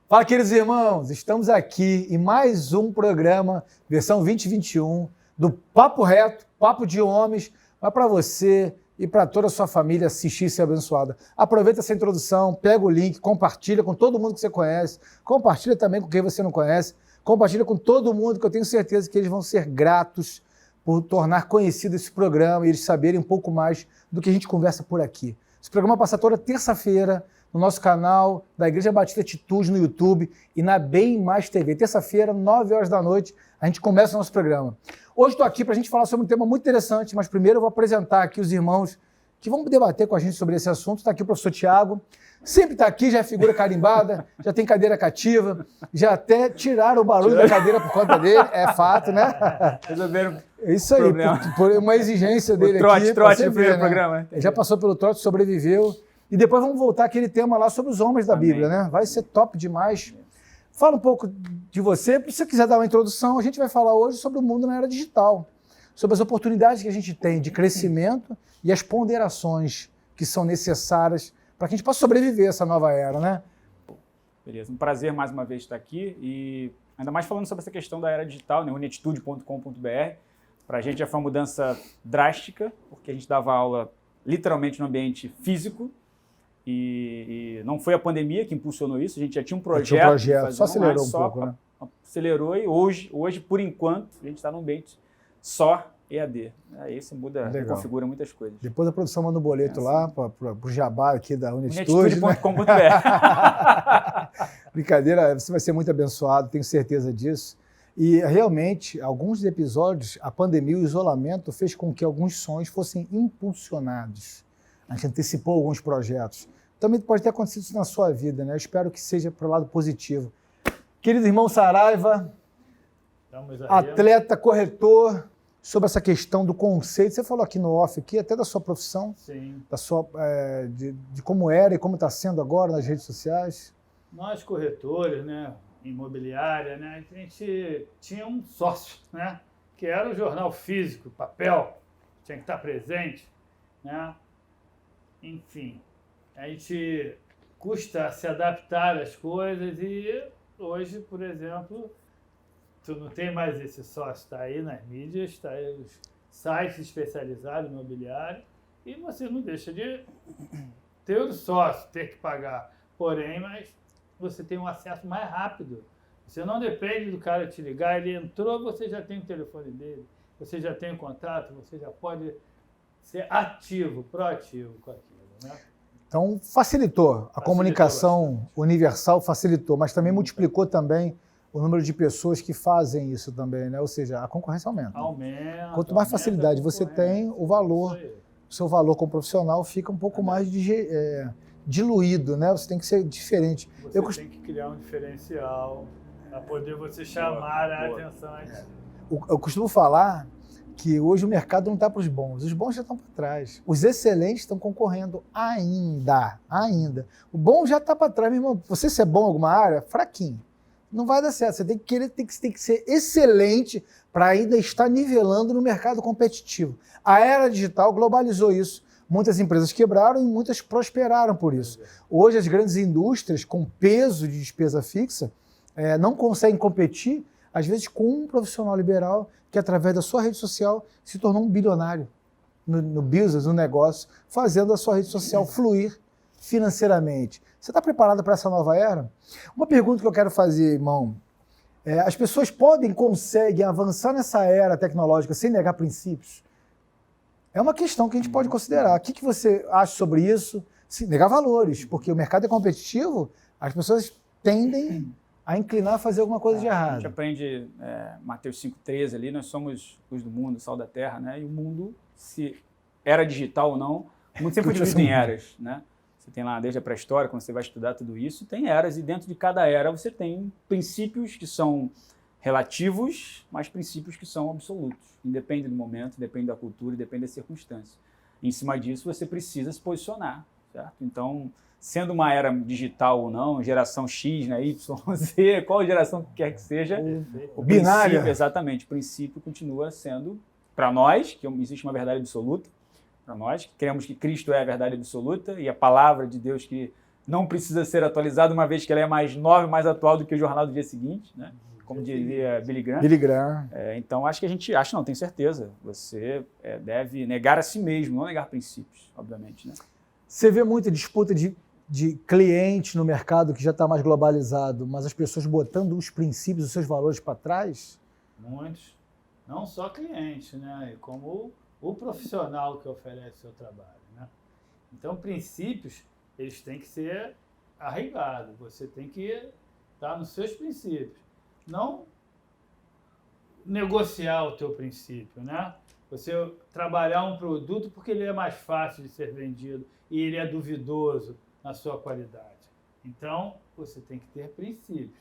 Fala, queridos irmãos, estamos aqui em mais um programa, versão 2021, do Papo Reto, Papo de Homens, mas para você e para toda a sua família assistir e ser abençoada. Aproveita essa introdução, pega o link, compartilha com todo mundo que você conhece, compartilha também com quem você não conhece, compartilha com todo mundo, que eu tenho certeza que eles vão ser gratos por tornar conhecido esse programa e eles saberem um pouco mais do que a gente conversa por aqui. Esse programa passa toda terça-feira no nosso canal da Igreja Batista Atitude no YouTube e na Bem Mais TV. Terça-feira, 9 horas da noite, a gente começa o nosso programa. Hoje estou aqui para a gente falar sobre um tema muito interessante, mas primeiro eu vou apresentar aqui os irmãos que vão debater com a gente sobre esse assunto. Está aqui o professor Tiago, sempre está aqui, já é figura carimbada, já tem cadeira cativa, já até tiraram o barulho da cadeira por conta dele, é fato, né? Resolveram. Isso aí, por uma exigência dele aqui. Trote no primeiro programa. Ele já passou pelo trote, sobreviveu. E depois vamos voltar àquele tema lá sobre os homens da Bíblia, né? Vai ser top demais. Fala um pouco de você. Se você quiser dar uma introdução, a gente vai falar hoje sobre o mundo na era digital, sobre as oportunidades que a gente tem de crescimento e as ponderações que são necessárias para que a gente possa sobreviver a essa nova era, né? Beleza, um prazer mais uma vez estar aqui e ainda mais falando sobre essa questão da era digital, né? Uniatitude.com.br. Para a gente já foi uma mudança drástica, porque a gente dava aula literalmente no ambiente físico. E não foi a pandemia que impulsionou isso, a gente já tinha um projeto. Só acelerou um pouco, né? Acelerou e hoje, por enquanto, a gente está num ambiente só EAD. Aí isso muda, configura muitas coisas. Depois a produção manda um boleto lá para o jabá aqui da Uniatitude. Uniatitude.com.br. Brincadeira, você vai ser muito abençoado, tenho certeza disso. E realmente, alguns episódios, a pandemia e o isolamento fez com que alguns sonhos fossem impulsionados. A gente antecipou alguns projetos. Também pode ter acontecido isso na sua vida, né? Eu espero que seja para o lado positivo. Querido irmão Saraiva, atleta, corretor, sobre essa questão do conceito. Você falou aqui no off, aqui, até da sua profissão, Sim. Da sua, de como era e como está sendo agora nas redes sociais. Nós, corretores, né, imobiliária, né, a gente tinha um sócio, né, que era o jornal físico, papel, tinha que estar presente, né? Enfim, a gente custa se adaptar às coisas e hoje, por exemplo, tu não tem mais esse sócio, está aí nas mídias, está aí os sites especializados em imobiliário e você não deixa de ter o sócio, ter que pagar. Porém, mas você tem um acesso mais rápido. Você não depende do cara te ligar, ele entrou, você já tem o telefone dele, você já tem o contato, você já pode ser ativo, proativo com aquilo, né? Então, facilitou. A comunicação bastante. Universal facilitou, mas também multiplicou também o número de pessoas que fazem isso também, né? Ou seja, a concorrência aumenta. Quanto mais facilidade você tem, o valor, o seu valor como profissional fica um pouco mais diluído, né? Você tem que ser diferente. Você tem que criar um diferencial para poder você chamar a atenção. Eu costumo falar que hoje o mercado não está para os bons já estão para trás. Os excelentes estão concorrendo ainda. O bom já está para trás, meu irmão. Você ser bom em alguma área, fraquinho. Não vai dar certo. Você tem que ser excelente para ainda estar nivelando no mercado competitivo. A era digital globalizou isso. Muitas empresas quebraram e muitas prosperaram por isso. Hoje as grandes indústrias com peso de despesa fixa não conseguem competir, às vezes, com um profissional liberal que, através da sua rede social, se tornou um bilionário no business, no negócio, fazendo a sua rede social fluir financeiramente. Você está preparado para essa nova era? Uma pergunta que eu quero fazer, irmão. As pessoas conseguem avançar nessa era tecnológica sem negar princípios? É uma questão que a gente pode considerar. O que você acha sobre isso? Se negar valores, porque o mercado é competitivo, as pessoas tendem a inclinar a fazer alguma coisa de errado. A gente aprende Mateus 5,13 ali, nós somos luz do mundo, sal da terra, né? E o mundo, se era digital ou não, o mundo sempre foi dividido em eras, né? Você tem lá, desde a pré-história, quando você vai estudar tudo isso, tem eras, e dentro de cada era você tem princípios que são relativos, mas princípios que são absolutos. Independe do momento, depende da cultura, depende da circunstância. Em cima disso, você precisa se posicionar, certo? Então, sendo uma era digital ou não, geração X, né, Y, Z, qual geração que quer que seja, o binária. Exatamente, o princípio continua sendo, para nós, que existe uma verdade absoluta, para nós, que cremos que Cristo é a verdade absoluta e a palavra de Deus que não precisa ser atualizada, uma vez que ela é mais nova e mais atual do que o jornal do dia seguinte, né? Como diria Billy Graham. Billy Graham. Então, tenho certeza, você deve negar a si mesmo, não negar princípios, obviamente, né? Você vê muita disputa de cliente no mercado que já está mais globalizado, mas as pessoas botando os princípios, os seus valores para trás? Muitos. Não só cliente, né? Como o profissional que oferece o seu trabalho, né? Então, princípios, eles têm que ser arraigados. Você tem que estar nos seus princípios. Não negociar o teu princípio, né? Você trabalhar um produto porque ele é mais fácil de ser vendido e ele é duvidoso na sua qualidade. Então, você tem que ter princípios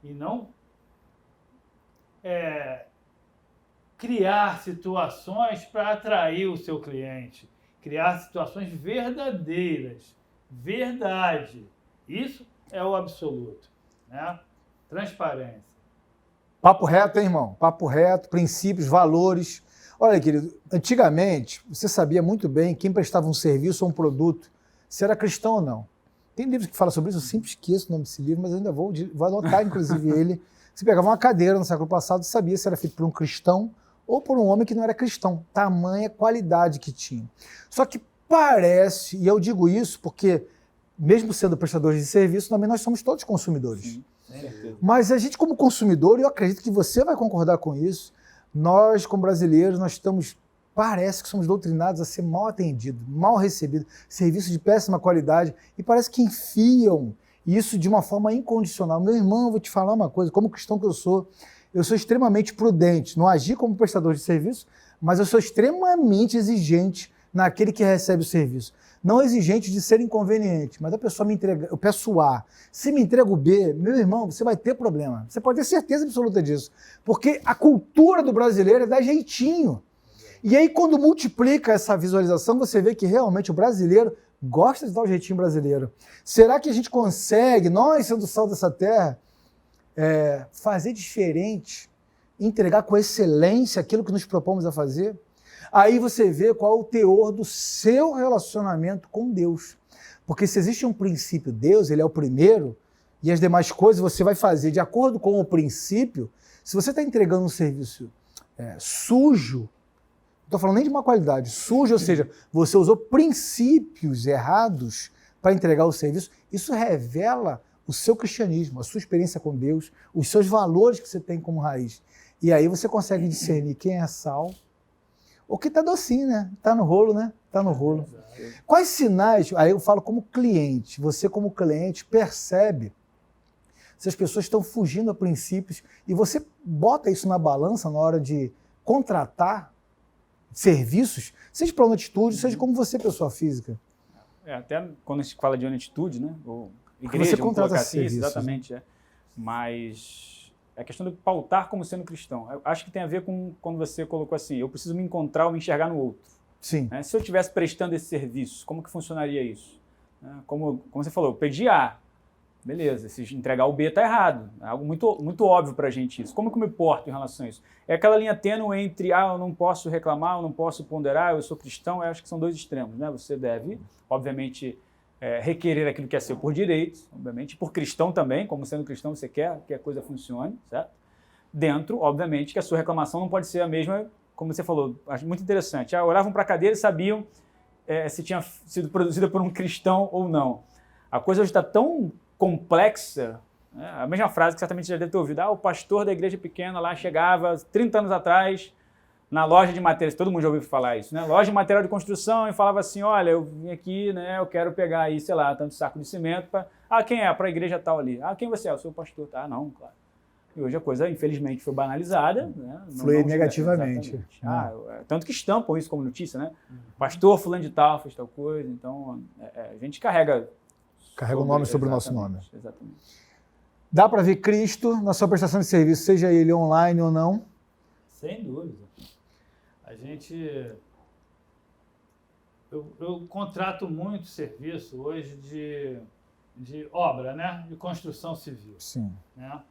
e não criar situações para atrair o seu cliente, criar situações verdadeiras, verdade. Isso é o absoluto, né? Transparência. Papo reto, hein, irmão? Papo reto, princípios, valores. Olha, querido, antigamente você sabia muito bem quem prestava um serviço ou um produto, se era cristão ou não. Tem livros que falam sobre isso, eu sempre esqueço o nome desse livro, mas eu ainda vou anotar, inclusive, ele. Você pegava uma cadeira no século passado e sabia se era feito por um cristão ou por um homem que não era cristão. Tamanha qualidade que tinha. Só que parece, e eu digo isso porque, mesmo sendo prestadores de serviço, também nós somos todos consumidores. Sim. Mas a gente, como consumidor, e eu acredito que você vai concordar com isso, nós, como brasileiros, parece que somos doutrinados a ser mal atendidos, mal recebidos, serviços de péssima qualidade, e parece que enfiam isso de uma forma incondicional. Meu irmão, eu vou te falar uma coisa, como cristão que eu sou extremamente prudente, não agir como prestador de serviço, mas eu sou extremamente exigente naquele que recebe o serviço. Não exigente de ser inconveniente, mas a pessoa me entrega, eu peço A, se me entrega o B, meu irmão, você vai ter problema. Você pode ter certeza absoluta disso. Porque a cultura do brasileiro é dar jeitinho. E aí, quando multiplica essa visualização, você vê que realmente o brasileiro gosta de dar o jeitinho brasileiro. Será que a gente consegue, nós sendo o sal dessa terra, fazer diferente, entregar com excelência aquilo que nos propomos a fazer? Aí você vê qual é o teor do seu relacionamento com Deus. Porque se existe um princípio, Deus, ele é o primeiro, e as demais coisas você vai fazer de acordo com o princípio. Se você está entregando um serviço sujo, não estou falando nem de má qualidade, sujo, ou seja, você usou princípios errados para entregar o serviço, isso revela o seu cristianismo, a sua experiência com Deus, os seus valores que você tem como raiz. E aí você consegue discernir quem é sal, ou que tá docinho, né? Tá no rolo, né? Tá no rolo. Quais sinais, aí eu falo como cliente, você como cliente percebe se as pessoas estão fugindo a princípios e você bota isso na balança na hora de contratar serviços, seja para Honestitude, seja como você, pessoa física. Até quando a gente fala de Honestitude, né? Ou igreja, você contrata assim, serviços, exatamente, né? Mas é a questão de pautar como sendo cristão. Eu acho que tem a ver com quando você colocou assim, eu preciso me encontrar ou me enxergar no outro. Sim. Né? Se eu estivesse prestando esse serviço, como que funcionaria isso? Como você falou, eu pedi A, beleza, se entregar o B está errado. É algo muito, muito óbvio para a gente isso. Como que eu me porto em relação a isso? É aquela linha tênue entre, eu não posso reclamar, eu não posso ponderar, eu sou cristão, eu acho que são dois extremos. Né? Você deve, obviamente, requerer aquilo que é seu por direito, obviamente, por cristão também, como sendo cristão você quer que a coisa funcione, certo? Dentro, obviamente, que a sua reclamação não pode ser a mesma, como você falou, acho muito interessante. Olhavam para a cadeira e sabiam se tinha sido produzida por um cristão ou não. A coisa hoje está tão complexa, né? A mesma frase que certamente você já deve ter ouvido, o pastor da igreja pequena lá chegava 30 anos atrás na loja de materiais, todo mundo já ouviu falar isso, né? Loja de material de construção, e falava assim, olha, eu vim aqui, né, eu quero pegar aí, sei lá, tanto saco de cimento para... quem é? Para a igreja tal ali. Quem você é? Eu sou o pastor. Não, claro. E hoje a coisa, infelizmente, foi banalizada. Né? Flui negativamente. Tanto que estampam isso como notícia, né? Pastor fulano de tal fez tal coisa, então a gente carrega o nome sobre o nosso nome. Exatamente. Dá para ver Cristo na sua prestação de serviço, seja ele online ou não? Sem dúvida. Eu contrato muito serviço hoje de obra, né? De construção civil. Sim. Né?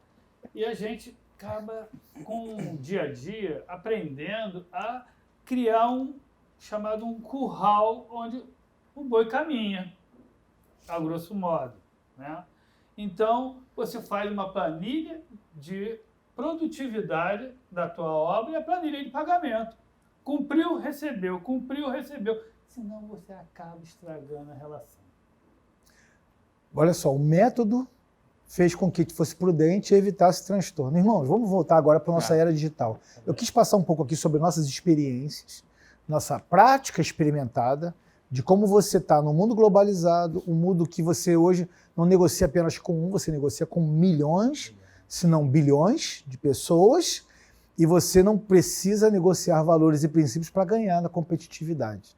E a gente acaba, com o dia a dia, aprendendo a criar um curral onde o boi caminha. a grosso modo, né? Então, você faz uma planilha de produtividade da tua obra e a planilha de pagamento. Cumpriu, recebeu, senão você acaba estragando a relação. Olha só, o método fez com que fosse prudente e evitasse transtorno. Irmãos, vamos voltar agora para a nossa era digital. Eu quis passar um pouco aqui sobre nossas experiências, nossa prática experimentada, de como você está no mundo globalizado, um mundo que você hoje não negocia apenas com você negocia com milhões, se não bilhões de pessoas, e você não precisa negociar valores e princípios para ganhar na competitividade.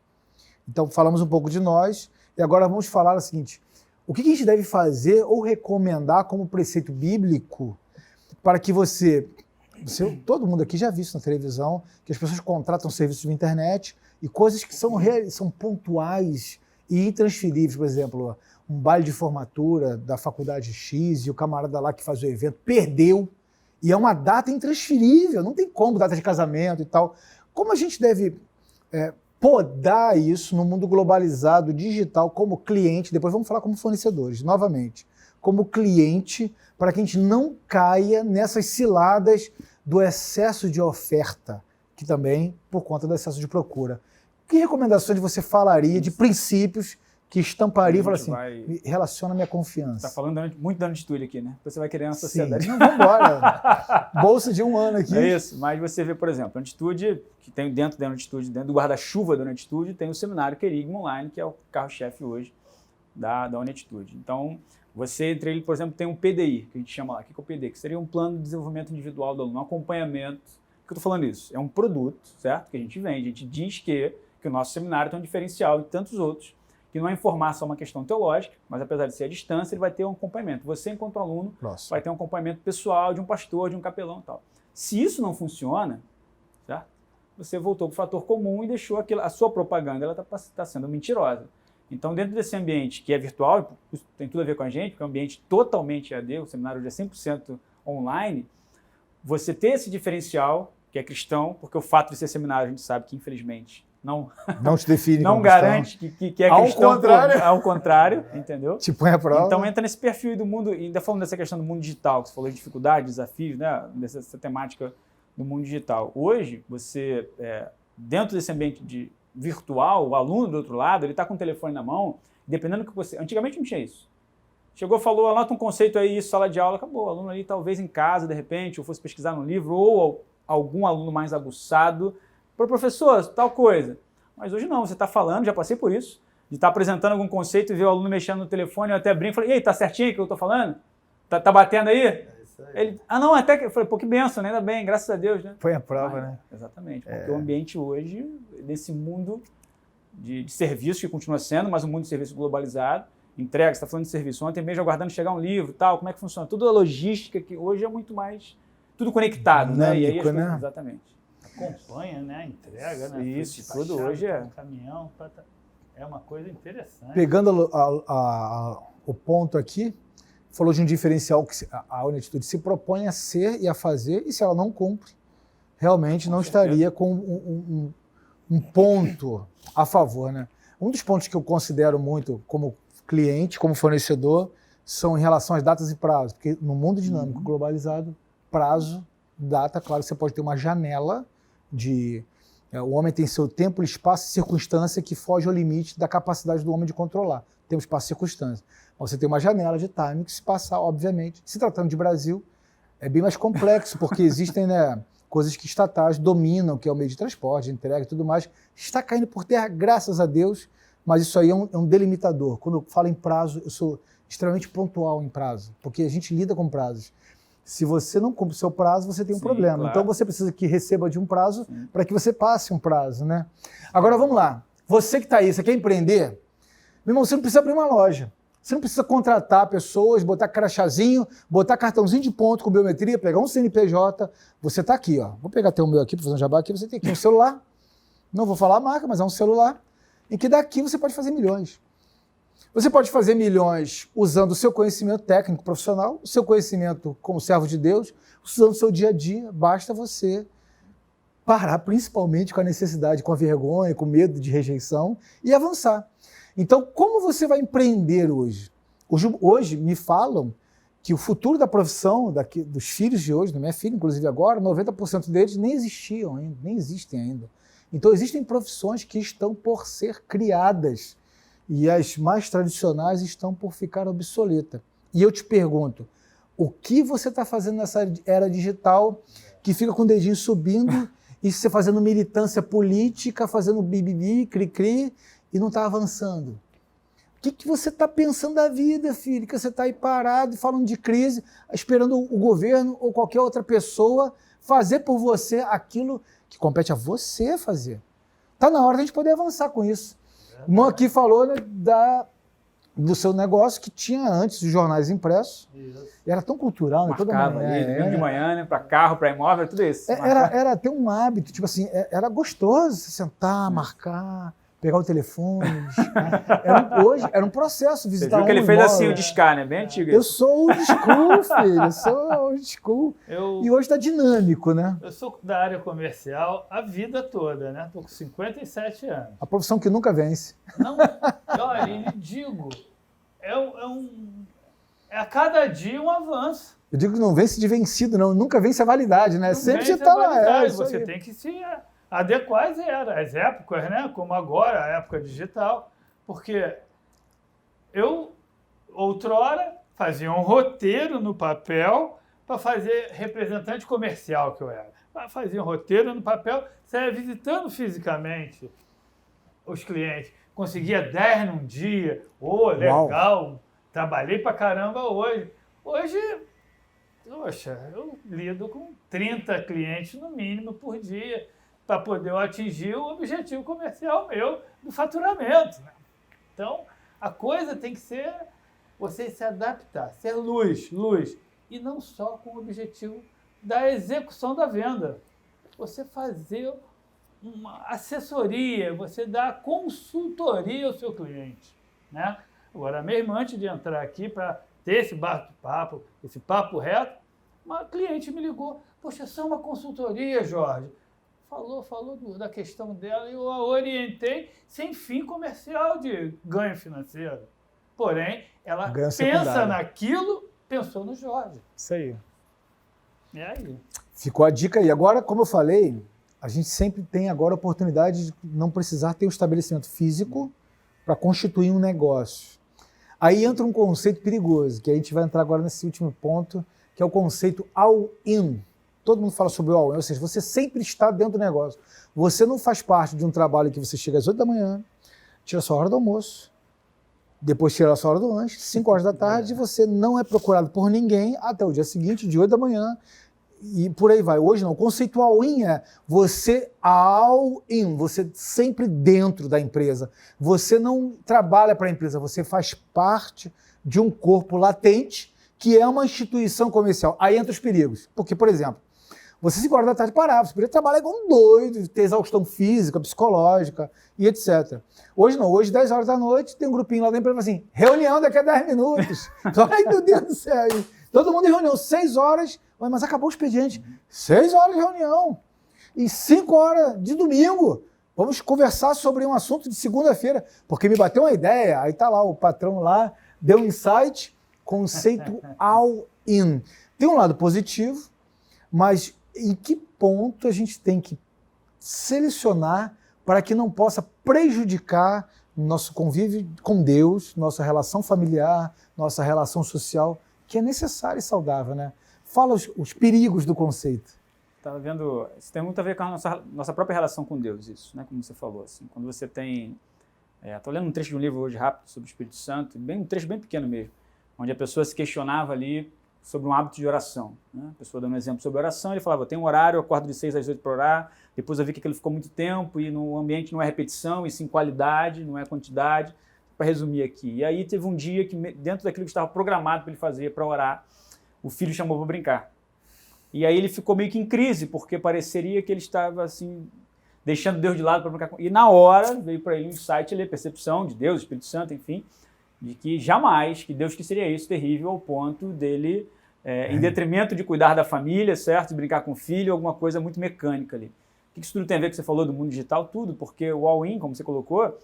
Então, falamos um pouco de nós, e agora vamos falar o seguinte: o que a gente deve fazer ou recomendar como preceito bíblico para que todo mundo aqui já viu isso na televisão, que as pessoas contratam serviços de internet e coisas que são pontuais e intransferíveis. Por exemplo, um baile de formatura da faculdade X e o camarada lá que faz o evento perdeu, e é uma data intransferível, não tem como, data de casamento e tal. Como a gente deve podar isso no mundo globalizado, digital, como cliente, depois vamos falar como fornecedores, novamente, como cliente, para que a gente não caia nessas ciladas do excesso de oferta, que também por conta do excesso de procura. Que recomendações você falaria de princípios que estamparia e fala assim, relaciona a minha confiança? Está falando muito da atitude aqui, né? Você vai querer na sociedade. Sim. Não, vamos embora. Bolsa de um ano aqui. É isso, mas você vê, por exemplo, a Atitude, que tem dentro da Atitude, dentro do guarda-chuva da Atitude, tem o seminário Querigma Online, que é o carro-chefe hoje da Atitude. Então, você, entre ele, por exemplo, tem um PDI, que a gente chama lá. O que é o PDI? Que seria um plano de desenvolvimento individual do aluno, um acompanhamento. Por que eu estou falando isso? É um produto, certo? Que a gente vende. A gente diz que o nosso seminário tem um diferencial de tantos outros, que não é informar só uma questão teológica, mas apesar de ser à distância, ele vai ter um acompanhamento. Você, enquanto aluno, vai ter um acompanhamento pessoal de um pastor, de um capelão e tal. Se isso não funciona, certo? Você voltou para o fator comum e deixou a sua propaganda, ela está sendo mentirosa. Então, dentro desse ambiente que é virtual, tem tudo a ver com a gente, porque é um ambiente totalmente EAD, o seminário hoje é 100% online, você ter esse diferencial, que é cristão, porque o fato de ser seminário, a gente sabe que, infelizmente, não te define não garante que é cristão. Ao contrário, entendeu? Te põe a prova. Então entra nesse perfil do mundo, e ainda falando dessa questão do mundo digital, que você falou de dificuldades, desafios, né? Dessa temática do mundo digital. Hoje, você, dentro desse ambiente virtual, o aluno do outro lado, ele está com o telefone na mão, dependendo do que você... Antigamente não tinha isso. Chegou, falou, anota um conceito aí, sala de aula, acabou. O aluno ali, talvez em casa, de repente, ou fosse pesquisar no livro, ou algum aluno mais aguçado, professor, tal coisa. Mas hoje não, você está falando, já passei por isso, de estar apresentando algum conceito e ver o aluno mexendo no telefone, eu até brinco e falei, e aí, tá certinho o que eu estou falando? Tá batendo aí? É isso aí. Ele, não, até que... Eu falei, pô, que benção, né? Ainda bem, graças a Deus, né? Foi a prova, né? Exatamente, porque o ambiente hoje, nesse mundo de serviço, que continua sendo, mas um mundo de serviço globalizado, entrega, você está falando de serviço, ontem mesmo aguardando chegar um livro, tal, como é que funciona? Tudo a logística, que hoje é muito mais, tudo conectado, né? E aí, né? Exatamente. Acompanha, né? A entrega, né? Isso, tudo hoje é. Caminhão, é uma coisa interessante. Pegando o ponto aqui, falou de um diferencial que a Unatitude se propõe a ser e a fazer, e se ela não cumpre, realmente não estaria com um ponto a favor, né? Um dos pontos que eu considero muito como cliente, como fornecedor, são em relação às datas e prazos, porque no mundo dinâmico globalizado, prazo, data, claro, você pode ter uma janela o homem tem seu tempo, espaço e circunstância que foge ao limite da capacidade do homem de controlar. Tempo, espaço e circunstância. Mas você tem uma janela de timing que se passar, obviamente. Se tratando de Brasil, é bem mais complexo, porque existem, né, coisas que estatais dominam, que é o meio de transporte, de entrega e tudo mais. Está caindo por terra, graças a Deus, mas isso aí é um delimitador. Quando eu falo em prazo, eu sou extremamente pontual em prazo, porque a gente lida com prazos. Se você não cumpre o seu prazo, você tem um problema. Claro. Então você precisa que receba de um prazo para que você passe um prazo, né? Agora vamos lá. Você que está aí, você quer empreender? Meu irmão, você não precisa abrir uma loja. Você não precisa contratar pessoas, botar crachazinho, botar cartãozinho de ponto com biometria, pegar um CNPJ. Você está aqui, ó. Vou pegar até o meu aqui para fazer um jabá aqui. Você tem aqui um celular. Não vou falar a marca, mas é um celular. Em que daqui você pode fazer milhões. Você pode fazer milhões usando o seu conhecimento técnico profissional, o seu conhecimento como servo de Deus, usando o seu dia a dia. Basta você parar principalmente com a necessidade, com a vergonha, com o medo de rejeição e avançar. Então, como você vai empreender hoje? Hoje me falam que o futuro da profissão dos filhos de hoje, da minha filha, inclusive agora, 90% deles nem existiam ainda, nem existem ainda. Então, existem profissões que estão por ser criadas e as mais tradicionais estão por ficar obsoletas. E eu te pergunto, o que você está fazendo nessa era digital que fica com o dedinho subindo e você fazendo militância política, fazendo bibibi, cri-cri e não está avançando? O que você está pensando da vida, filho? Que você está aí parado, falando de crise, esperando o governo ou qualquer outra pessoa fazer por você aquilo que compete a você fazer. Está na hora de a gente poder avançar com isso. O irmão aqui falou, né, do seu negócio que tinha antes os jornais impressos. Isso. Era tão cultural, né? Toda manhã, de manhã, né? Para carro, para imóvel, tudo isso. Era ter um hábito, tipo assim, era gostoso você sentar, marcar, pegar o telefone, discar. Hoje era um processo visitar. Você viu que ele fez assim, o discar, né? Bem antigo. Eu sou old school, filho. Eu sou old school. E hoje está dinâmico, né? Eu sou da área comercial a vida toda, né? Estou com 57 anos. A profissão que nunca vence. Não, olha, e digo, a cada dia um avanço. Eu digo que não vence de vencido, não. Nunca vence a validade, né? Sempre você está lá. Você tem que se adequar às épocas, né? Como agora, a época digital. Porque eu, outrora, fazia um roteiro no papel para fazer representante comercial que eu era. Fazia um roteiro no papel, saia visitando fisicamente os clientes. Conseguia 10 num dia. Legal, uau. Trabalhei pra caramba hoje. Hoje, poxa, eu lido com 30 clientes no mínimo por dia para poder atingir o objetivo comercial meu do faturamento. Né? Então, a coisa tem que ser você se adaptar, ser luz. E não só com o objetivo da execução da venda. Você fazer uma assessoria, você dar consultoria ao seu cliente. Né? Agora, mesmo antes de entrar aqui para ter esse bate-papo, esse papo reto, uma cliente me ligou. Poxa, isso é uma consultoria, Jorge. Falou da questão dela e eu a orientei sem fim comercial de ganho financeiro. Porém, ela pensa naquilo, pensou no Jorge. Isso aí. E aí? Ficou a dica aí. Agora, como eu falei, a gente sempre tem agora a oportunidade de não precisar ter um estabelecimento físico para constituir um negócio. Aí entra um conceito perigoso, que a gente vai entrar agora nesse último ponto, que é o conceito all-in. Todo mundo fala sobre o all-in, ou seja, você sempre está dentro do negócio. Você não faz parte de um trabalho que você chega às 8 da manhã, tira a sua hora do almoço, depois tira a sua hora do lanche, 5 horas da tarde, e você não é procurado por ninguém até o dia seguinte, de 8 da manhã, e por aí vai. Hoje não. O conceito all-in é você all-in, você sempre dentro da empresa. Você não trabalha para a empresa, você faz parte de um corpo latente que é uma instituição comercial. Aí entra os perigos. Porque, por exemplo, você 5 horas da tarde parava, você podia trabalhar igual um doido, ter exaustão física, psicológica e etc. Hoje não. Hoje, 10 horas da noite, tem um grupinho lá da empresa assim, reunião daqui a 10 minutos. Ai, meu Deus do céu. Todo mundo em reunião, 6 horas... Mas acabou o expediente. 6 horas de reunião. E 5 horas de domingo. Vamos conversar sobre um assunto de segunda-feira. Porque me bateu uma ideia. Aí tá lá, o patrão lá, deu um insight. Conceito all-in. Tem um lado positivo, mas em que ponto a gente tem que selecionar para que não possa prejudicar nosso convívio com Deus, nossa relação familiar, nossa relação social, que é necessária e saudável, né? Fala os perigos do conceito. Estava vendo, isso tem muito a ver com a nossa própria relação com Deus, isso, né? Como você falou, assim, quando você tem... Estou lendo um trecho de um livro hoje rápido sobre o Espírito Santo, um trecho bem pequeno mesmo, onde a pessoa se questionava ali sobre um hábito de oração. Né? A pessoa dando um exemplo sobre oração, ele falava, eu tenho um horário, eu acordo de 6 às 8 para orar, depois eu vi que aquilo ficou muito tempo e no ambiente não é repetição, e sim qualidade, não é quantidade, para resumir aqui. E aí teve um dia que dentro daquilo que estava programado para ele fazer, para orar, o filho chamou para brincar. E aí ele ficou meio que em crise, porque pareceria que ele estava assim, deixando Deus de lado para brincar com... E na hora veio para ele um insight, a percepção de Deus, Espírito Santo, enfim, de que jamais, que Deus que seria isso, terrível, ao ponto dele, em detrimento de cuidar da família, certo? De brincar com o filho, alguma coisa muito mecânica ali. O que isso tudo tem a ver com o que você falou do mundo digital? Tudo, porque o all-in, como você colocou,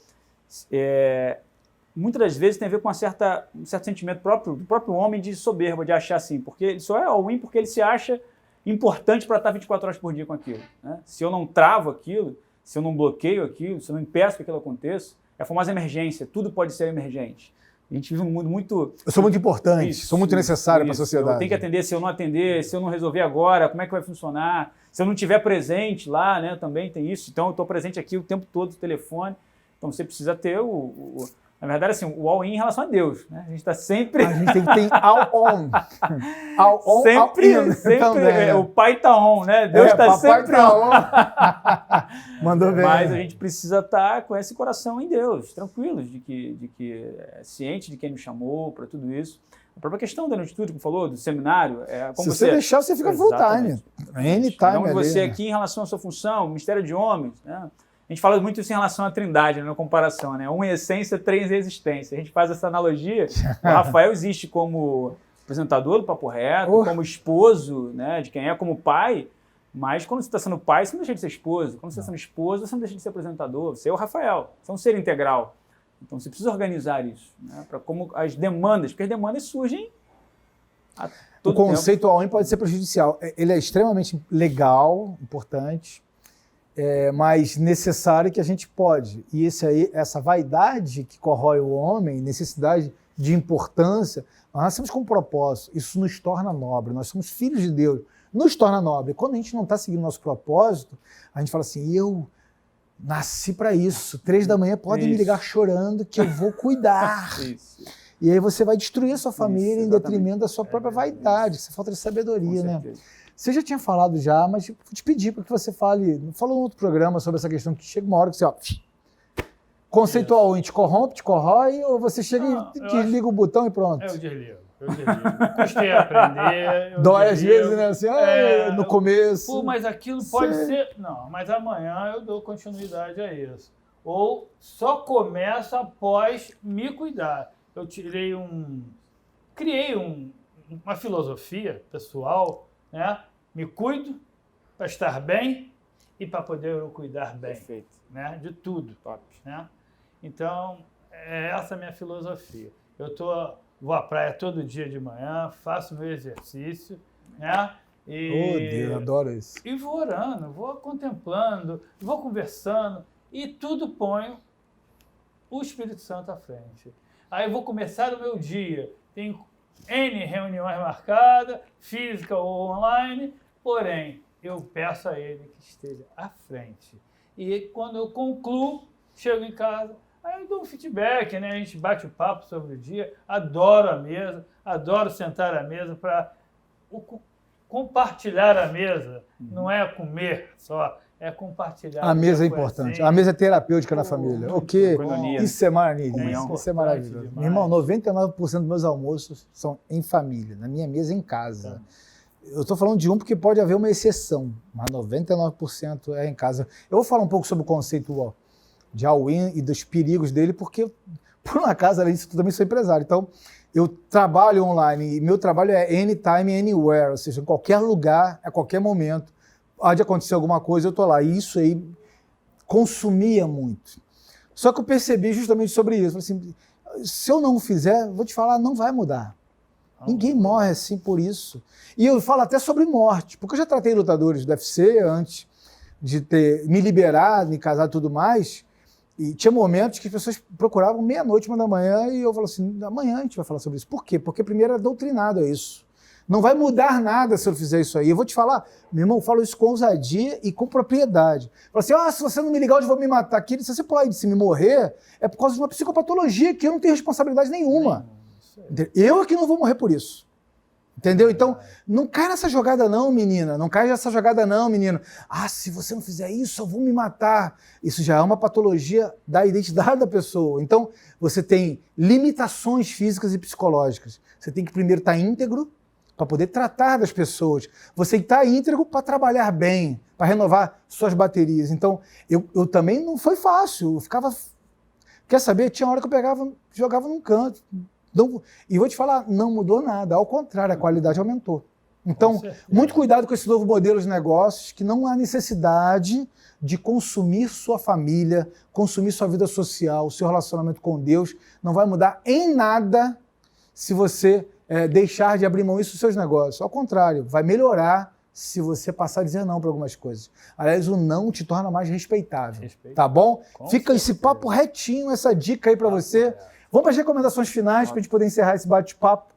muitas das vezes tem a ver com um certo sentimento do próprio homem de soberba, de achar assim, porque ele só é all-in porque ele se acha importante para estar 24 horas por dia com aquilo. Né? Se eu não travo aquilo, se eu não bloqueio aquilo, se eu não impeço que aquilo aconteça, é a famosa emergência, tudo pode ser emergente. A gente vive um mundo muito... Eu sou muito importante, sou muito necessário para a sociedade. Eu tenho que atender, se eu não atender, se eu não resolver agora, como é que vai funcionar? Se eu não estiver presente lá, né, também tem isso. Então eu estou presente aqui o tempo todo no telefone. Então você precisa ter na verdade, assim, o all-in em relação a Deus. Né? A gente está sempre... A gente tem que ter all-on. All-on, sempre, all-in. Sempre o pai está on, né? Deus está sempre on. Mandou bem. Mas a gente precisa estar com esse coração em Deus, tranquilos, de que ciente de quem nos chamou para tudo isso. A própria questão da atitude, como falou, do seminário, como se você deixar, você fica full time. Anytime. Então, você aqui em relação à sua função, Ministério de Homens, né? A gente fala muito isso em relação à Trindade, né, na comparação, né? Um em essência, três em existência. A gente faz essa analogia. O Rafael existe como apresentador do Papo Reto, como esposo, né, de quem é, como pai, mas quando você está sendo pai, você não deixa de ser esposo. Quando você está sendo esposo, você não deixa de ser apresentador. Você é o Rafael, você é um ser integral. Então você precisa organizar isso, né, para como as demandas, porque as demandas surgem a todo tempo. O conceito all-in pode ser prejudicial. Ele é extremamente legal, importante, mas necessário que a gente pode. E essa vaidade que corrói o homem, necessidade de importância, nós nascemos com um propósito. Isso nos torna nobre. Nós somos filhos de Deus. Nos torna nobre. Quando a gente não está seguindo nosso propósito, a gente fala assim, eu nasci para isso. 3 da manhã podem me ligar chorando que eu vou cuidar. Isso. E aí você vai destruir a sua família em detrimento da sua própria vaidade. Isso é falta de sabedoria, né? Você já tinha falado já, mas vou te pedir para que você fale, falou em outro programa sobre essa questão, que chega uma hora que você, conceitual, te corrompe, te corrói, ou você chega e desliga o botão e pronto? Eu desligo. Custei a aprender. Dói às vezes, né? Assim, no começo. Pô, mas aquilo pode ser... Não, mas amanhã eu dou continuidade a isso. Ou só começa após me cuidar. Eu criei uma filosofia pessoal, né? Me cuido para estar bem e para poder eu cuidar bem. Perfeito. Né? De tudo. Top. Né? Então, essa é a minha filosofia. Vou à praia todo dia de manhã, faço meu exercício, né? Deus, adoro isso. E vou orando, vou contemplando, vou conversando e tudo ponho o Espírito Santo à frente. Aí eu vou começar o meu dia, tenho N reuniões marcadas, física ou online, porém, eu peço a Ele que esteja à frente. E quando eu concluo, chego em casa, aí eu dou um feedback, né? A gente bate o papo sobre o dia, adoro a mesa, adoro sentar à mesa para compartilhar a mesa. Não é comer só, é compartilhar. A mesa é importante. A mesa é terapêutica na família. Isso é maravilhoso. Comunhão. Isso é maravilhoso. Meu irmão, 99% dos meus almoços são em família, na minha mesa em casa. Eu estou falando de porque pode haver uma exceção, mas 99% é em casa. Eu vou falar um pouco sobre o conceito de all-in e dos perigos dele, porque, por uma acaso, além disso, eu também sou empresário. Então, eu trabalho online e meu trabalho é anytime, anywhere, ou seja, em qualquer lugar, a qualquer momento, pode acontecer alguma coisa, eu estou lá. E isso aí consumia muito. Só que eu percebi justamente sobre isso. Assim, se eu não fizer, vou te falar, não vai mudar. Ninguém morre assim por isso. E eu falo até sobre morte, porque eu já tratei lutadores do UFC antes de ter me liberado, me casado e tudo mais, e tinha momentos que as pessoas procuravam meia-noite, 1 da manhã, e eu falo assim, amanhã a gente vai falar sobre isso. Por quê? Porque primeiro era doutrinado a isso. Não vai mudar nada se eu fizer isso aí. Eu vou te falar, meu irmão, eu falo isso com ousadia e com propriedade. Falo assim, se você não me ligar, eu vou me matar aqui. Se você pular aí de cima e morrer, é por causa de uma psicopatologia que eu não tenho responsabilidade nenhuma. Eu é que não vou morrer por isso. Entendeu? Então, não cai nessa jogada não, menina. Não cai nessa jogada não, menino. Se você não fizer isso, eu vou me matar. Isso já é uma patologia da identidade da pessoa. Então, você tem limitações físicas e psicológicas. Você tem que primeiro estar íntegro para poder tratar das pessoas. Você está íntegro para trabalhar bem, para renovar suas baterias. Então, eu também não foi fácil. Eu ficava... Quer saber? Tinha hora que eu pegava, jogava num canto. E vou te falar, não mudou nada. Ao contrário, a qualidade aumentou. Então, muito cuidado com esse novo modelo de negócios, que não há necessidade de consumir sua família, consumir sua vida social, seu relacionamento com Deus. Não vai mudar em nada se você deixar de abrir mão disso dos seus negócios. Ao contrário, vai melhorar se você passar a dizer não para algumas coisas. Aliás, o não te torna mais respeitável. Tá bom? Fica esse papo retinho, essa dica aí para você. Vamos para as recomendações finais para a gente poder encerrar esse bate-papo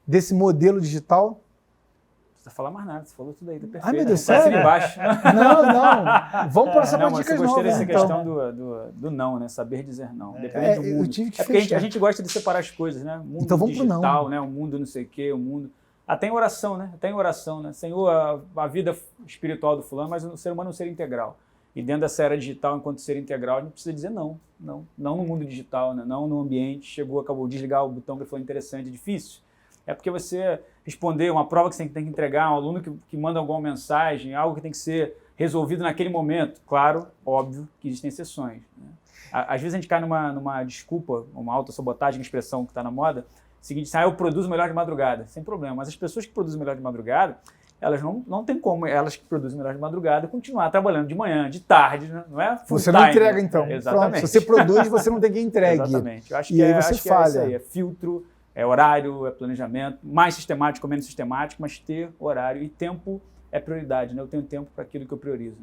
desse modelo digital. Não precisa falar mais nada, você falou tudo aí, tá perfeito. Ai, meu Deus, Assina sério? embaixo. Não. Vamos passar para dicas eu gostei novas. dessa Então. questão do não, né? Saber dizer não. Depende do mundo. Eu tive que porque a gente gosta de separar as coisas, né? O mundo Então vamos pro digital, não. né? O mundo não sei o quê, o mundo... Até em oração, né? Até em oração, né? Senhor, a vida espiritual do fulano, mas o ser humano é um ser integral. E dentro dessa era digital, enquanto ser integral, a gente precisa dizer não. Não no mundo digital, né? Não no ambiente. Chegou, acabou de desligar o botão que foi interessante, difícil. É porque você responder uma prova que você tem que entregar, um aluno que manda alguma mensagem, algo que tem que ser resolvido naquele momento. Claro, óbvio que existem exceções, né? Às vezes a gente cai numa desculpa, uma autossabotagem, expressão que está na moda, seguinte, eu produzo melhor de madrugada, sem problema. Mas as pessoas que produzem melhor de madrugada, elas não tem como, elas que produzem melhor de madrugada, continuar trabalhando de manhã, de tarde, não é full Você time, não entrega, então. Exatamente. Pronto, se você produz, você não tem quem entregue. Exatamente. Eu acho E que aí você falha. É isso aí, é filtro, é horário, é planejamento, mais sistemático ou menos sistemático, mas ter horário e tempo é prioridade, né? Eu tenho tempo para aquilo que eu priorizo.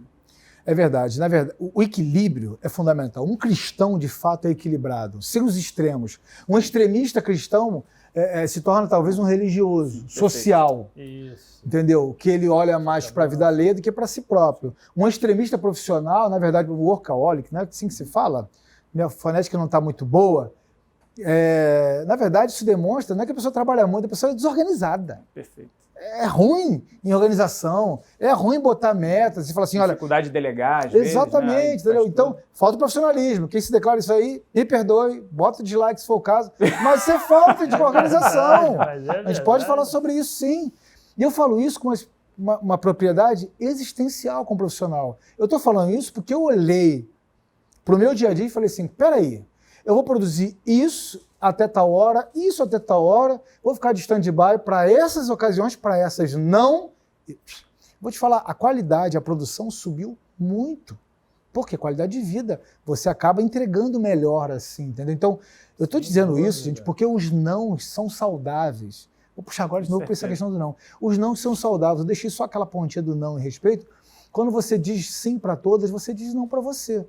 É verdade. Na verdade, o equilíbrio é fundamental. Um cristão, de fato, é equilibrado, sem os extremos. Um extremista cristão se torna talvez um religioso, social. Isso. Entendeu? Que ele olha mais para a vida alheia do que para si próprio. Um extremista profissional, na verdade, um workaholic, não é assim que se fala? Minha fonética não está muito boa. Na verdade, isso demonstra não é que a pessoa trabalha muito, a pessoa é desorganizada. Perfeito. É ruim em organização, é ruim botar metas e falar assim, olha... Dificuldade de delegar, às Exatamente, vezes, né? entendeu? Então, falta profissionalismo. Quem se declara isso aí, me perdoe, bota o dislike se for o caso, mas isso é falta de organização. A gente pode falar sobre isso, sim. E eu falo isso com uma propriedade existencial com o profissional. Eu estou falando isso porque eu olhei para o meu dia a dia e falei assim, peraí, eu vou produzir isso até tal hora, isso até tal hora, vou ficar de stand-by para essas ocasiões, para essas não. Vou te falar, a qualidade, a produção subiu muito. Porque qualidade de vida, você acaba entregando melhor assim, entendeu? Então, eu estou dizendo isso, gente, porque os não são saudáveis. Vou puxar agora de novo para essa questão do não. Os não são saudáveis. Eu deixei só aquela pontinha do não em respeito. Quando você diz sim para todas, você diz não para você.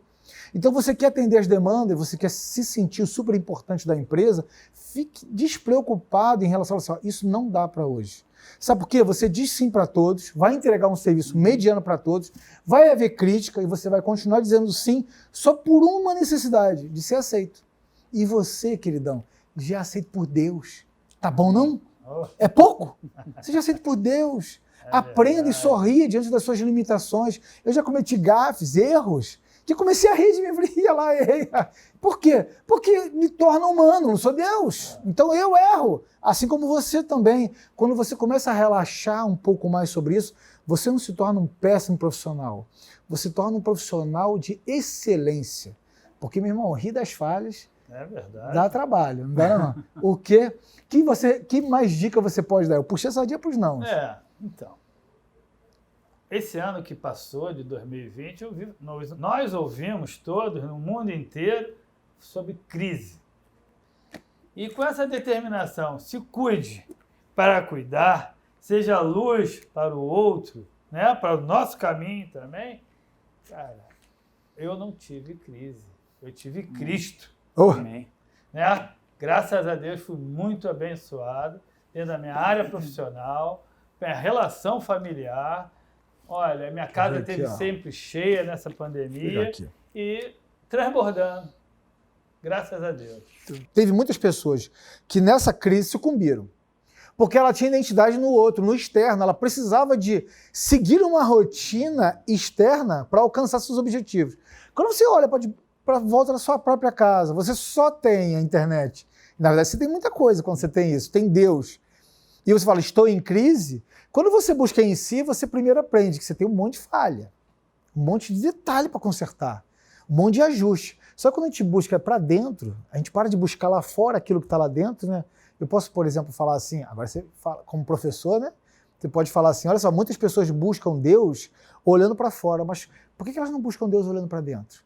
Então você quer atender as demandas, você quer se sentir super importante da empresa, fique despreocupado em relação a isso não dá para hoje. Sabe por quê? Você diz sim para todos, vai entregar um serviço mediano para todos, vai haver crítica e você vai continuar dizendo sim só por uma necessidade de ser aceito. E você, queridão, já é aceito por Deus. Tá bom não? É pouco? Você já é aceito por Deus. Aprenda e sorria diante das suas limitações. Eu já cometi gafes, erros, que comecei a rir de mim, falei, ia lá, errei. Por quê? Porque me torna humano, não sou Deus. Então eu erro, assim como você também. Quando você começa a relaxar um pouco mais sobre isso, você não se torna um péssimo profissional. Você se torna um profissional de excelência. Porque, meu irmão, rir das falhas dá trabalho, não dá não. O quê? Que mais dica você pode dar? Eu puxei essa dica para os não. Então. Esse ano que passou, de 2020, nós ouvimos todos, no mundo inteiro, sobre crise. E com essa determinação, se cuide para cuidar, seja luz para o outro, né, para o nosso caminho também. Cara, eu não tive crise, eu tive Cristo. Amém. Né? Graças a Deus fui muito abençoado dentro da minha área profissional, minha relação familiar. Olha, minha casa esteve sempre cheia nessa pandemia e transbordando. Graças a Deus. Teve muitas pessoas que nessa crise sucumbiram. Porque ela tinha identidade no outro, no externo. Ela precisava de seguir uma rotina externa para alcançar seus objetivos. Quando você olha para volta da sua própria casa, você só tem a internet. Na verdade, você tem muita coisa quando você tem isso. Tem Deus. E você fala, estou em crise. Quando você busca em si, você primeiro aprende que você tem um monte de falha, um monte de detalhe para consertar, um monte de ajuste. Só que quando a gente busca para dentro, a gente para de buscar lá fora aquilo que está lá dentro, né? Eu posso, por exemplo, falar assim, agora você fala como professor, né? Você pode falar assim, olha só, muitas pessoas buscam Deus olhando para fora, mas por que elas não buscam Deus olhando para dentro?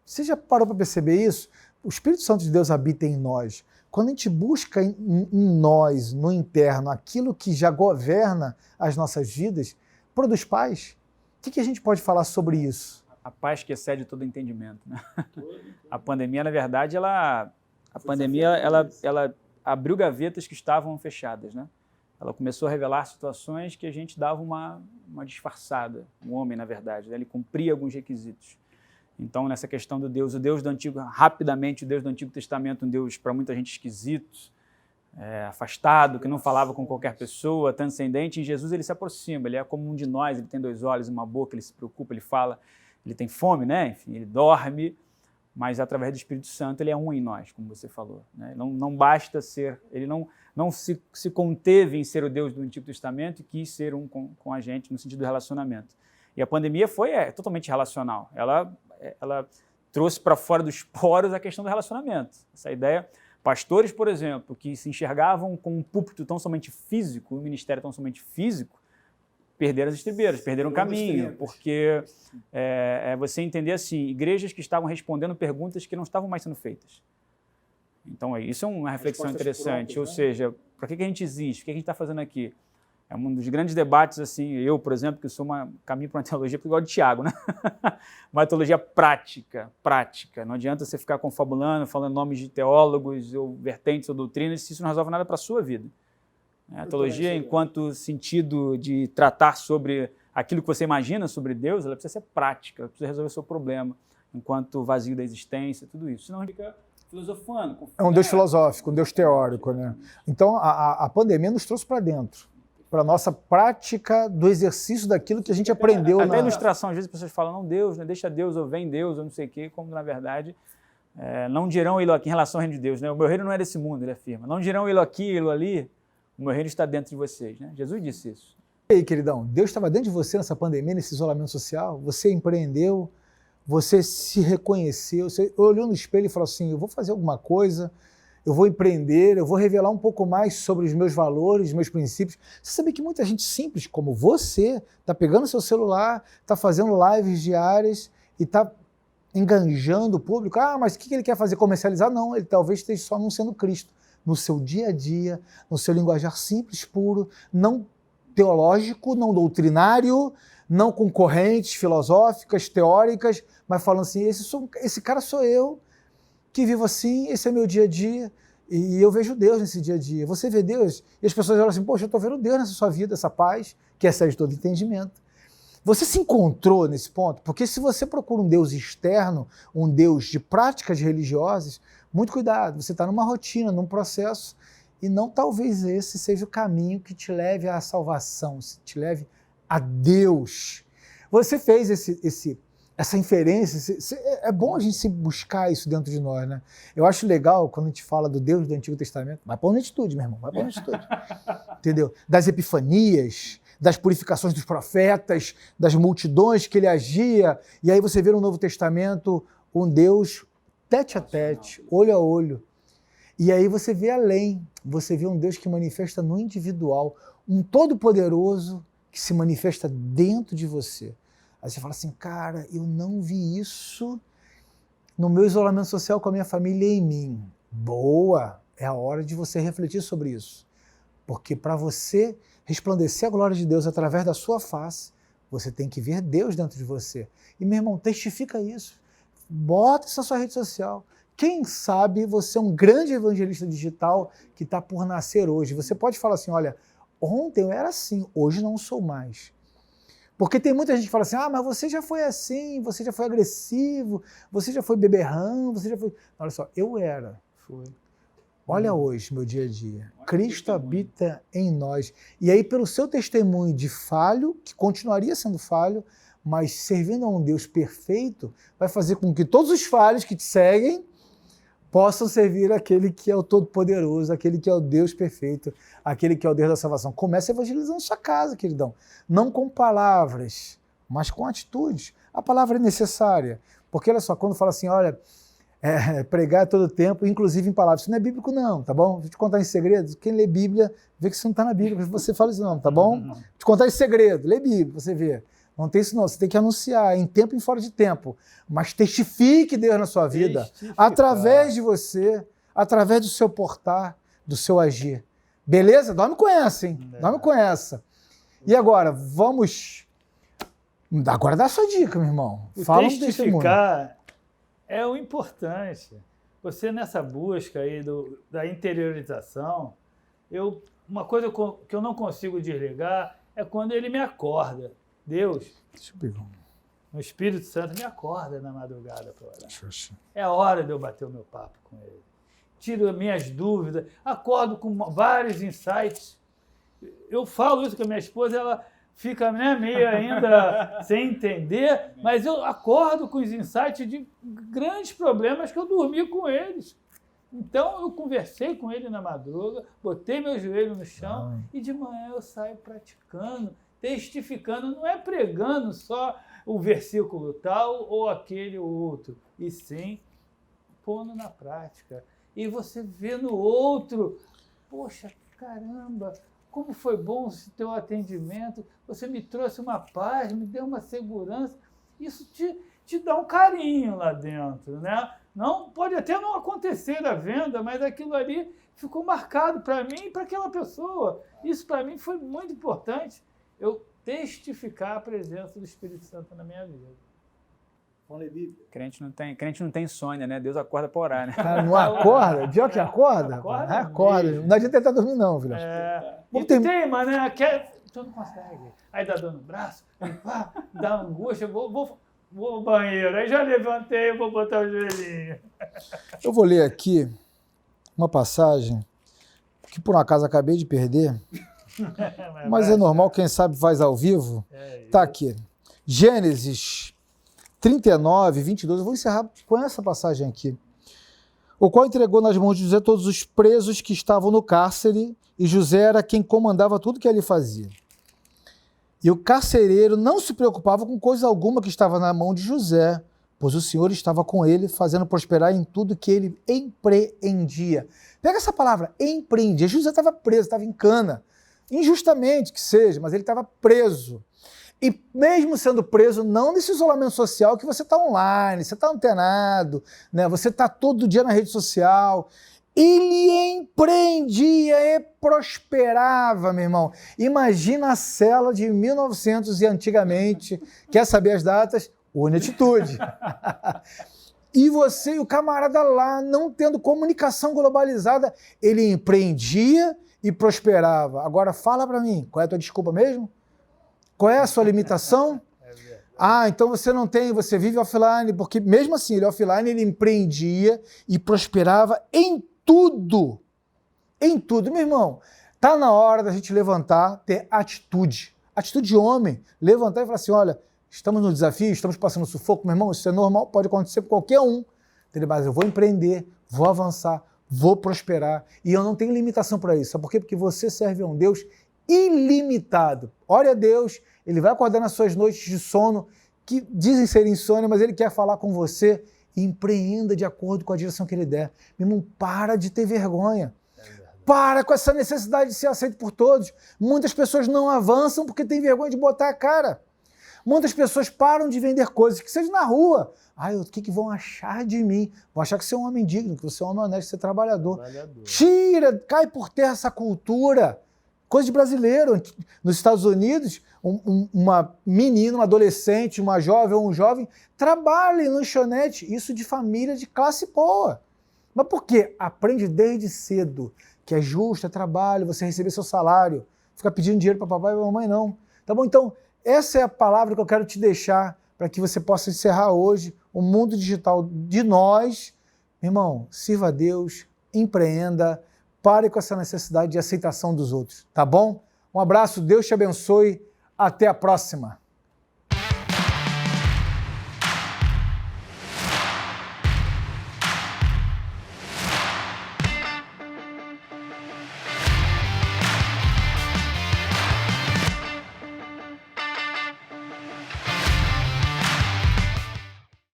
Você já parou para perceber isso? O Espírito Santo de Deus habita em nós. Quando a gente busca em nós, no interno, aquilo que já governa as nossas vidas, produz paz. O que a gente pode falar sobre isso? A paz que excede todo entendimento, né? A pandemia, na verdade, ela abriu gavetas que estavam fechadas, né? Ela começou a revelar situações que a gente dava uma disfarçada. O homem, na verdade, né? Ele cumpria alguns requisitos. Então, nessa questão do Deus, o Deus do Antigo, rapidamente, o Deus do Antigo Testamento, um Deus para muita gente esquisito, afastado, que não falava com qualquer pessoa, transcendente. Em Jesus ele se aproxima, ele é como um de nós, ele tem 2 olhos, uma boca, ele se preocupa, ele fala, ele tem fome, né? Enfim, ele dorme, mas através do Espírito Santo ele é um em nós, como você falou, né? Não basta ser, ele não se conteve em ser o Deus do Antigo Testamento e quis ser um com a gente no sentido do relacionamento. E a pandemia foi totalmente relacional. Ela trouxe para fora dos poros a questão do relacionamento. Essa ideia, pastores, por exemplo, que se enxergavam com um púlpito tão somente físico, um ministério tão somente físico, perderam as estribeiras, perderam o caminho, porque você entender assim, igrejas que estavam respondendo perguntas que não estavam mais sendo feitas. Então, isso é uma reflexão interessante, ou seja, para que a gente existe? O que a gente está fazendo aqui? É um dos grandes debates, assim, eu, por exemplo, que sou caminho para uma teologia, porque eu gosto de Tiago, né? Uma teologia prática. Não adianta você ficar confabulando, falando nomes de teólogos, ou vertentes, ou doutrinas, se isso não resolve nada para a sua vida. A teologia, enquanto sentido de tratar sobre aquilo que você imagina sobre Deus, ela precisa ser prática, ela precisa resolver o seu problema, enquanto vazio da existência, tudo isso. Senão fica filosofando. É um Deus filosófico, um Deus teórico, né? Então, a pandemia nos trouxe para dentro, para a nossa prática do exercício daquilo que a gente aprendeu. Até a ilustração, às vezes as pessoas falam, não, Deus, né? Deixa Deus, ou vem Deus, ou não sei o quê, como na verdade, não dirão ele aqui em relação ao reino de Deus, né? O meu reino não é desse mundo, ele afirma. Não dirão ele aqui, ele ali, o meu reino está dentro de vocês, né? Jesus disse isso. E aí, queridão, Deus estava dentro de você nessa pandemia, nesse isolamento social? Você empreendeu, você se reconheceu, você olhou no espelho e falou assim, eu vou fazer alguma coisa, eu vou empreender, eu vou revelar um pouco mais sobre os meus valores, os meus princípios. Você sabe que muita gente simples como você está pegando seu celular, está fazendo lives diárias e está enganjando o público. Ah, mas o que ele quer fazer? Comercializar? Não, ele talvez esteja só anunciando Cristo no seu dia a dia, no seu linguajar simples, puro, não teológico, não doutrinário, não com correntes filosóficas, teóricas, mas falando assim, esse cara sou eu, que vivo assim, esse é meu dia a dia, e eu vejo Deus nesse dia a dia. Você vê Deus, e as pessoas falam assim, poxa, eu estou vendo Deus nessa sua vida, essa paz, que excede todo entendimento. Você se encontrou nesse ponto? Porque se você procura um Deus externo, um Deus de práticas religiosas, muito cuidado, você está numa rotina, num processo, e não talvez esse seja o caminho que te leve à salvação, te leve a Deus. Você fez essa inferência, é bom a gente se buscar isso dentro de nós, né? Eu acho legal quando a gente fala do Deus do Antigo Testamento, vai para a atitude, meu irmão, vai para a atitude. Entendeu? Das epifanias, das purificações dos profetas, das multidões que ele agia, e aí você vê no Novo Testamento um Deus tete a tete, olho a olho. E aí você vê além, você vê um Deus que manifesta no individual, um todo-poderoso que se manifesta dentro de você. Aí você fala assim, cara, eu não vi isso no meu isolamento social com a minha família e em mim. Boa! É a hora de você refletir sobre isso. Porque para você resplandecer a glória de Deus através da sua face, você tem que ver Deus dentro de você. E, meu irmão, testifica isso. Bota isso na sua rede social. Quem sabe você é um grande evangelista digital que está por nascer hoje. Você pode falar assim, olha, ontem eu era assim, hoje não sou mais. Porque tem muita gente que fala assim, ah, mas você já foi assim, você já foi agressivo, você já foi beberrão, você já foi... Olha só, eu era. Foi. Olha hoje, meu dia a dia. Cristo habita em nós. E aí, pelo seu testemunho de falho, que continuaria sendo falho, mas servindo a um Deus perfeito, vai fazer com que todos os falhos que te seguem possam servir aquele que é o Todo-Poderoso, aquele que é o Deus perfeito, aquele que é o Deus da salvação. Comece evangelizando sua casa, queridão. Não com palavras, mas com atitudes. A palavra é necessária. Porque, olha só, quando fala assim, olha, pregar todo tempo, inclusive em palavras. Isso não é bíblico não, tá bom? Vou te contar em segredo. Quem lê Bíblia, vê que isso não está na Bíblia. Você fala isso não, tá bom? Vou te contar em segredo. Lê Bíblia, você vê. Não tem isso não, você tem que anunciar em tempo e fora de tempo. Mas testifique Deus na sua vida, através de você, através do seu portar, do seu agir. Beleza? Dorme com essa, hein? Dorme com essa. E agora, vamos... Agora dá a sua dica, meu irmão. Fala um testemunho. Testificar é o importante. Você nessa busca aí da interiorização, uma coisa que eu não consigo desligar é quando ele me acorda. Deus, o Espírito Santo me acorda na madrugada para orar. É a hora de eu bater o meu papo com ele. Tiro as minhas dúvidas, acordo com vários insights. Eu falo isso com a minha esposa, ela fica meio ainda sem entender, mas eu acordo com os insights de grandes problemas que eu dormi com eles. Então, eu conversei com ele na madruga, botei meu joelho no chão e de manhã eu saio praticando, testificando, não é pregando só o versículo tal ou aquele ou outro, e sim pondo na prática. E você vê no outro, poxa, caramba, como foi bom esse teu atendimento, você me trouxe uma paz, me deu uma segurança, isso te dá um carinho lá dentro, né? Não, pode até não acontecer a venda, mas aquilo ali ficou marcado para mim e para aquela pessoa. Isso para mim foi muito importante. Eu testificar a presença do Espírito Santo na minha vida. Crente não tem insônia, né? Deus acorda para orar, né? Não acorda? Pior que acorda? Acorda. Não adianta tentar dormir não, filho. Teima, né? Tu não consegue. Aí dá dor no braço, dá angústia, vou ao banheiro. Aí já levantei, vou botar o joelhinho. Eu vou ler aqui uma passagem que por um acaso acabei de perder. Mas é normal, quem sabe faz ao vivo. Tá aqui. Gênesis 39, 22. Eu vou encerrar com essa passagem aqui. O qual entregou nas mãos de José todos os presos que estavam no cárcere, e José era quem comandava tudo que ele fazia. E o carcereiro não se preocupava com coisa alguma que estava na mão de José, pois o Senhor estava com ele, fazendo prosperar em tudo que ele empreendia. Pega essa palavra, empreendia. José estava preso, estava em cana. Injustamente que seja, mas ele estava preso. E mesmo sendo preso, não nesse isolamento social que você está online, você está antenado, né? Você está todo dia na rede social. Ele empreendia e prosperava, meu irmão. Imagina a cela de 1900 e antigamente. Quer saber as datas? Une atitude. E você e o camarada lá, não tendo comunicação globalizada, ele empreendia e prosperava. Agora fala para mim, qual é a tua desculpa mesmo? Qual é a sua limitação? Então você não tem, você vive offline, porque mesmo assim, ele offline, ele empreendia e prosperava em tudo. Em tudo. Meu irmão, tá na hora da gente levantar, ter atitude. Atitude de homem. Levantar e falar assim, olha, estamos no desafio, estamos passando sufoco, meu irmão, isso é normal, pode acontecer com qualquer um. Mas eu vou empreender, vou avançar, vou prosperar. E eu não tenho limitação para isso. Sabe por quê? Porque você serve a um Deus ilimitado. Ore a Deus, Ele vai acordar nas suas noites de sono, que dizem ser insônia, mas Ele quer falar com você. E empreenda de acordo com a direção que Ele der. Meu irmão, para de ter vergonha. Para com essa necessidade de ser aceito por todos. Muitas pessoas não avançam porque têm vergonha de botar a cara. Muitas pessoas param de vender coisas, que seja na rua. O que vão achar de mim? Vão achar que você é um homem digno, que você é um homem honesto, que você é trabalhador. Tira, cai por terra essa cultura. Coisa de brasileiro. Nos Estados Unidos, uma menina, uma adolescente, uma jovem ou um jovem trabalha em lanchonete, isso de família de classe boa. Mas por quê? Aprende desde cedo que é justo, é trabalho, você receber seu salário. Fica pedindo dinheiro para papai e para mamãe, não. Tá bom? Então, essa é a palavra que eu quero te deixar para que você possa encerrar hoje o mundo digital de nós. Irmão, sirva a Deus, empreenda, pare com essa necessidade de aceitação dos outros, tá bom? Um abraço, Deus te abençoe, até a próxima.